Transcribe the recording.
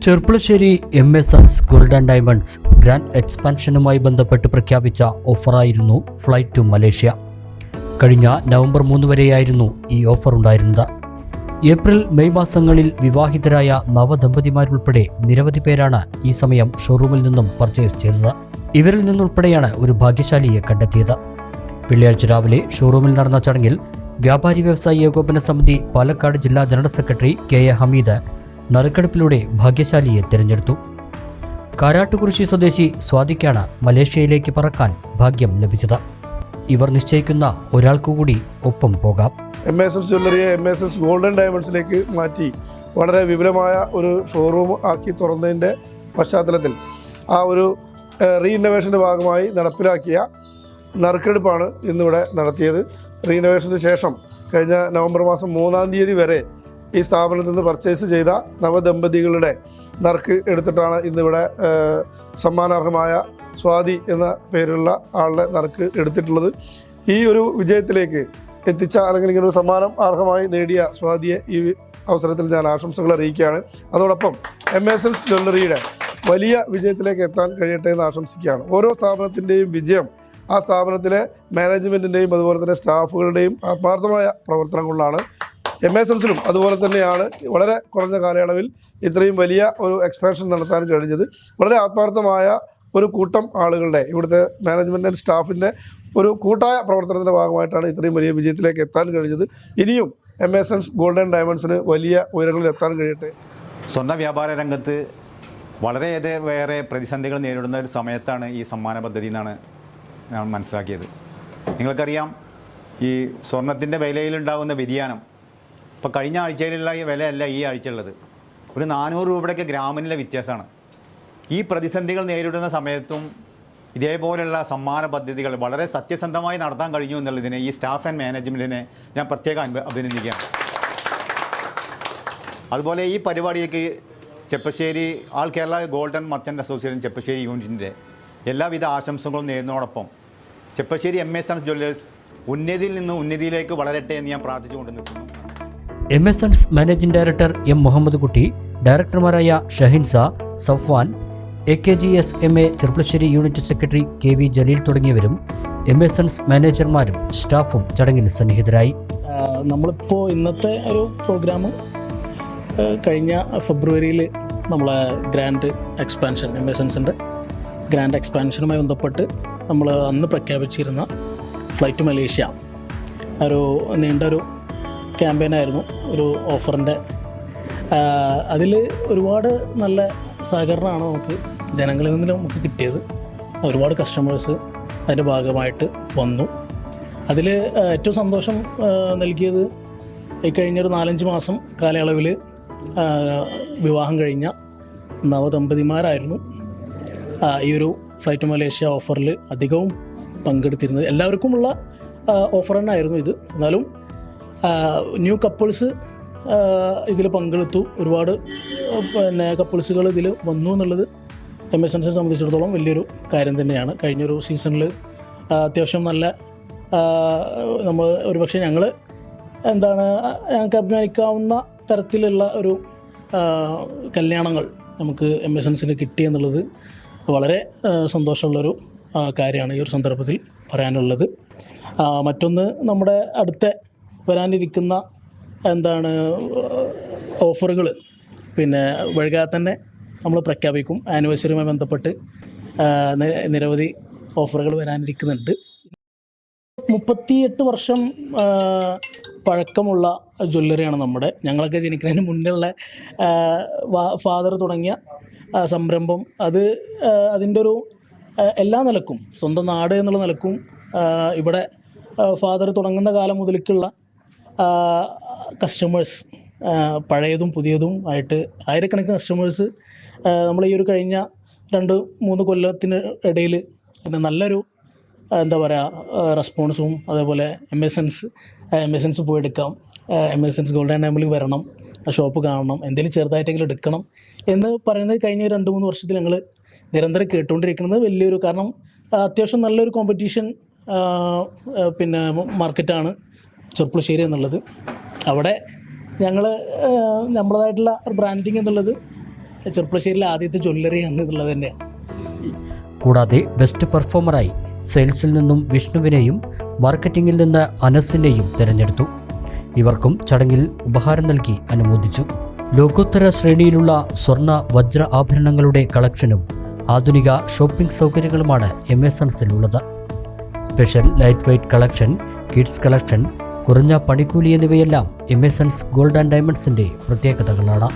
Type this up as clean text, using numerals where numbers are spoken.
Cherpulassery MA sons gold and diamonds grand എക്സ്പാൻഷനുമായി ബന്ധപ്പെട്ട് പ്രഖ്യാപിച്ച ഓഫറായിരുന്നു ഫ്ലൈറ്റ് ടു മലേഷ്യ. കഴിഞ്ഞ നവംബർ 3 വരെയായിരുന്നു ഈ ഓഫർ ഉണ്ടായിരുന്നത്. ഏപ്രിൽ മെയ് മാസങ്ങളിൽ വിവാഹിതരായ നവദമ്പതിമാരുൾപ്പെടെ നിരവധി പേരാണ് ഈ സമയം ഷോറൂമിൽ നിന്നും പർച്ചേസ് ചെയ്തത്. ഇവരിൽ നിന്നുൾപ്പെടെയാണ് ഒരു ഭാഗ്യശാലിയെ കണ്ടെത്തിയത്. വെള്ളിയാഴ്ച രാവിലെ ഷോറൂമിൽ നടന്ന ചടങ്ങിൽ വ്യാപാരി വ്യവസായി ഏകോപന സമിതി പാലക്കാട് ജില്ലാ ജനറൽ സെക്രട്ടറി കെ.എ. ഹമീദ് നറുക്കെടുപ്പിലൂടെ ഭാഗ്യശാലിയെ തിരഞ്ഞെടുത്തു. കാരാട്ടുകുറിശി സ്വദേശി സ്വാതിക്കാണ് മലേഷ്യയിലേക്ക് പറക്കാൻ ഭാഗ്യം ലഭിച്ചത്. ഇവർ നിശ്ചയിക്കുന്ന ഒരാൾക്കുകൂടി ഒപ്പം പോകാം. എം.എ.സൺസ് ജ്വല്ലറിയെ എം.എ.സൺസ് ഗോൾഡ് ആൻഡ് ഡയമണ്ട്സിലേക്ക് മാറ്റി വളരെ വിപുലമായ ഒരു ഷോറൂം ആക്കി തുറന്നതിൻ്റെ പശ്ചാത്തലത്തിൽ ആ ഒരു റീഇന്നോവേഷൻ്റെ ഭാഗമായി നടപ്പിലാക്കിയ നറുക്കെടുപ്പാണ് ഇന്നിവിടെ നടത്തിയത്. റീഇന്നോവേഷന് ശേഷം കഴിഞ്ഞ നവംബർ മാസം 3-ാം തീയതി വരെ ഈ സ്ഥാപനത്തിൽ നിന്ന് പർച്ചേസ് ചെയ്ത നവദമ്പതികളുടെ നറുക്ക് എടുത്തിട്ടാണ് ഇന്നിവിടെ സമ്മാനാർഹമായ സ്വാതി എന്ന പേരുള്ള ആളുടെ നറുക്ക് എടുത്തിട്ടുള്ളത്. ഈ ഒരു വിജയത്തിലേക്ക് എത്തിച്ച അല്ലെങ്കിൽ ഇങ്ങനെ ഒരു സമ്മാനം അർഹമായി നേടിയ സ്വാതിയെ ഈ അവസരത്തിൽ ഞാൻ ആശംസകൾ അറിയിക്കുകയാണ്. അതോടൊപ്പം എം.എ.സൺസ് ജ്വല്ലറിയുടെ വലിയ വിജയത്തിലേക്ക് എത്താൻ കഴിയട്ടെ എന്ന് ആശംസിക്കുകയാണ്. ഓരോ സ്ഥാപനത്തിൻ്റെയും വിജയം ആ സ്ഥാപനത്തിലെ മാനേജ്മെൻറ്റിൻ്റെയും അതുപോലെ തന്നെ സ്റ്റാഫുകളുടെയും ആത്മാർത്ഥമായ പ്രവർത്തനം കൊണ്ടാണ്. എം.എ.സൺസിലും അതുപോലെ തന്നെയാണ് വളരെ കുറഞ്ഞ കാലയളവിൽ ഇത്രയും വലിയ ഒരു എക്സ്പാൻഷൻ നടത്താൻ കഴിഞ്ഞത്. വളരെ ആത്മാർത്ഥമായ ഒരു കൂട്ടം ആളുകളുടെ ഇവിടുത്തെ മാനേജ്മെൻറ്റ് ആൻഡ് സ്റ്റാഫിൻ്റെ ഒരു കൂട്ടായ പ്രവർത്തനത്തിൻ്റെ ഭാഗമായിട്ടാണ് ഇത്രയും വലിയ വിജയത്തിലേക്ക് എത്താൻ കഴിഞ്ഞത്. ഇനിയും എം.എ.സൺസ് ഗോൾഡ് ആൻഡ് ഡയമണ്ട്സിന് വലിയ ഉയരങ്ങളിൽ എത്താൻ കഴിയട്ടെ. സ്വർണ്ണ വ്യാപാര രംഗത്ത് വളരെയേറെ പ്രതിസന്ധികൾ നേരിടുന്ന ഒരു സമയത്താണ് ഈ സമ്മാന പദ്ധതി എന്നാണ് ഞാൻ മനസ്സിലാക്കിയത്. നിങ്ങൾക്കറിയാം, ഈ സ്വർണത്തിൻ്റെ വിലയിലുണ്ടാകുന്ന വ്യതിയാനം ഇപ്പോൾ കഴിഞ്ഞ ആഴ്ചയിലുള്ള ഈ വിലയല്ല ഈ ആഴ്ചയുള്ളത്. ഒരു 400 രൂപയുടെയൊക്കെ ഗ്രാമിനുള്ള വ്യത്യാസമാണ്. ഈ പ്രതിസന്ധികൾ നേരിടുന്ന സമയത്തും ഇതേപോലെയുള്ള സമ്മാന പദ്ധതികൾ വളരെ സത്യസന്ധമായി നടത്താൻ കഴിഞ്ഞു എന്നുള്ളതിനെ ഈ സ്റ്റാഫ് ആൻഡ് മാനേജ്മെൻറ്റിനെ ഞാൻ പ്രത്യേകം അഭിനന്ദിക്കുകയാണ്. അതുപോലെ ഈ പരിപാടിക്ക് Cheppassery all Kerala gold and merchant association Cheppassery യൂണിറ്റിൻ്റെ എല്ലാവിധ ആശംസകളും നേരുന്നതോടൊപ്പം ചെപ്പശ്ശേരി എം.എ.സൺസ് ജ്വല്ലേഴ്സ് ഉന്നതിയിൽ നിന്ന് ഉന്നതിയിലേക്ക് വളരട്ടെ എന്ന് ഞാൻ പ്രാർത്ഥിച്ചുകൊണ്ട് നിൽക്കുന്നു. MA sons managing director M. Muhammad Kutty, ഡയറക്ടർമാരായ Shahinsa, Safwan, AKGS. MA. Cherpulassery unit secretary KV. Jaleel തുടങ്ങിയവരും എം.എ.സൺസ് മാനേജർമാരും സ്റ്റാഫും ചടങ്ങിൽ സന്നിഹിതരായി. നമ്മളിപ്പോൾ ഇന്നത്തെ ഒരു പ്രോഗ്രാം കഴിഞ്ഞ ഫെബ്രുവരിയിൽ നമ്മളെ ഗ്രാൻഡ് എക്സ്പാൻഷൻ എം.എ.സൺസിൻ്റെ ഗ്രാൻഡ് എക്സ്പാൻഷനുമായി ബന്ധപ്പെട്ട് നമ്മൾ അന്ന് പ്രഖ്യാപിച്ചിരുന്ന ഫ്ലൈറ്റ് ടു മലേഷ്യ ഒരു നീണ്ടൊരു ക്യാമ്പയിനായിരുന്നു, ഒരു ഓഫറിൻ്റെ. അതിൽ ഒരുപാട് നല്ല സഹകരണമാണ് നമുക്ക് ജനങ്ങളിൽ നിന്ന് നമുക്ക് കിട്ടിയത്. ഒരുപാട് കസ്റ്റമേഴ്സ് അതിൻ്റെ ഭാഗമായിട്ട് വന്നു. അതിൽ ഏറ്റവും സന്തോഷം നൽകിയത് ഈ കഴിഞ്ഞൊരു 4-5 മാസം കാലയളവിൽ വിവാഹം കഴിഞ്ഞ നവദമ്പതിമാരായിരുന്നു ഈ ഒരു ഫ്ലൈറ്റ് ടു മലേഷ്യ ഓഫറിൽ അധികവും പങ്കെടുത്തിരുന്നത്. എല്ലാവർക്കുമുള്ള ഓഫർ തന്നെ ആയിരുന്നു ഇത്. എന്നാലും ന്യൂ കപ്പിൾസ് ഇതിൽ പങ്കെടുത്തു. ഒരുപാട് കപ്പിൾസുകൾ ഇതിൽ വന്നു എന്നുള്ളത് എം.എ.സൺസിനെ സംബന്ധിച്ചിടത്തോളം വലിയൊരു കാര്യം തന്നെയാണ്. കഴിഞ്ഞൊരു സീസണിൽ അത്യാവശ്യം നല്ല നമ്മൾ ഒരുപക്ഷെ ഞങ്ങൾക്ക് അഭിമാനിക്കാവുന്ന തരത്തിലുള്ള ഒരു കല്യാണങ്ങൾ നമുക്ക് എം.എ.സൺസിന് കിട്ടിയെന്നുള്ളത് വളരെ സന്തോഷമുള്ളൊരു കാര്യമാണ് ഈ ഒരു സന്ദർഭത്തിൽ പറയാനുള്ളത്. മറ്റൊന്ന്, നമ്മുടെ അടുത്ത വരാനിരിക്കുന്ന ഓഫറുകൾ വൈകാതെ തന്നെ നമ്മൾ പ്രഖ്യാപിക്കും. ആനിവേഴ്സറിയുമായി ബന്ധപ്പെട്ട് നിരവധി ഓഫറുകൾ വരാനിരിക്കുന്നുണ്ട്. 38 വർഷം പഴക്കമുള്ള ജ്വല്ലറിയാണ് നമ്മുടെ. ഞങ്ങളൊക്കെ ജനിക്കുന്നതിന് മുന്നുള്ള ഫാദർ തുടങ്ങിയ സംരംഭം. അതിൻ്റെ ഒരു എല്ലാ നിലക്കും, സ്വന്തം നാട് എന്നുള്ള നിലക്കും ഇവിടെ ഫാദർ തുടങ്ങുന്ന കാലം മുതലേക്കുള്ള കസ്റ്റമേഴ്സ്, പഴയതും പുതിയതും ആയിട്ട് ആയിരക്കണക്കിന് കസ്റ്റമേഴ്സ് നമ്മൾ ഈ ഒരു കഴിഞ്ഞ 2-3 കൊല്ലത്തിന് ഇടയിൽ നല്ലൊരു റെസ്പോൺസും, അതേപോലെ എം.എ.സൺസ് പോയെടുക്കാം, എം.എ.സൺസ് ഗോൾഡ് ആൻഡ് ഡയമണ്ടിൽ വരണം, ഷോപ്പ് കാണണം, എന്തെങ്കിലും ചെറുതായിട്ടെങ്കിലും എടുക്കണം എന്ന് പറയുന്നത് കഴിഞ്ഞ 2-3 വർഷത്തിൽ ഞങ്ങൾ നിരന്തരം കേട്ടുകൊണ്ടിരിക്കുന്നത് വലിയൊരു. കാരണം അത്യാവശ്യം നല്ലൊരു കോമ്പറ്റീഷൻ മാർക്കറ്റാണ് ചെർപ്പുളശ്ശേരി എന്നുള്ളത്. അവിടെ ഞങ്ങൾ നമ്മളതായിട്ടുള്ള ബ്രാൻഡിങ് എന്നുള്ളത് ചെർപ്പളശ്ശേരിയിലെ ആദ്യത്തെ ജ്വല്ലറി എന്നുള്ളത് തന്നെയാണ്. കൂടാതെ ബെസ്റ്റ് പെർഫോമറായി സെയിൽസിൽ നിന്നും വിഷ്ണുവിനെയും മാർക്കറ്റിംഗിൽ നിന്ന് അനസിനെയും തിരഞ്ഞെടുത്തു. ഇവർക്കും ചടങ്ങിൽ ഉപഹാരം നൽകി അനുമോദിച്ചു. ലോകോത്തര ശ്രേണിയിലുള്ള സ്വർണ്ണ വജ്ര ആഭരണങ്ങളുടെ കളക്ഷനും ആധുനിക ഷോപ്പിംഗ് സൗകര്യങ്ങളുമാണ് എമേസൺസിലുള്ളത്. Special light weight collection, kids collection, കുറഞ്ഞ പണിക്കൂലി എന്നിവയെല്ലാം എമേസൺസ് ഗോൾഡ് ആൻഡ് ഡയമണ്ട്സിൻ്റെ പ്രത്യേകതകളാണ്.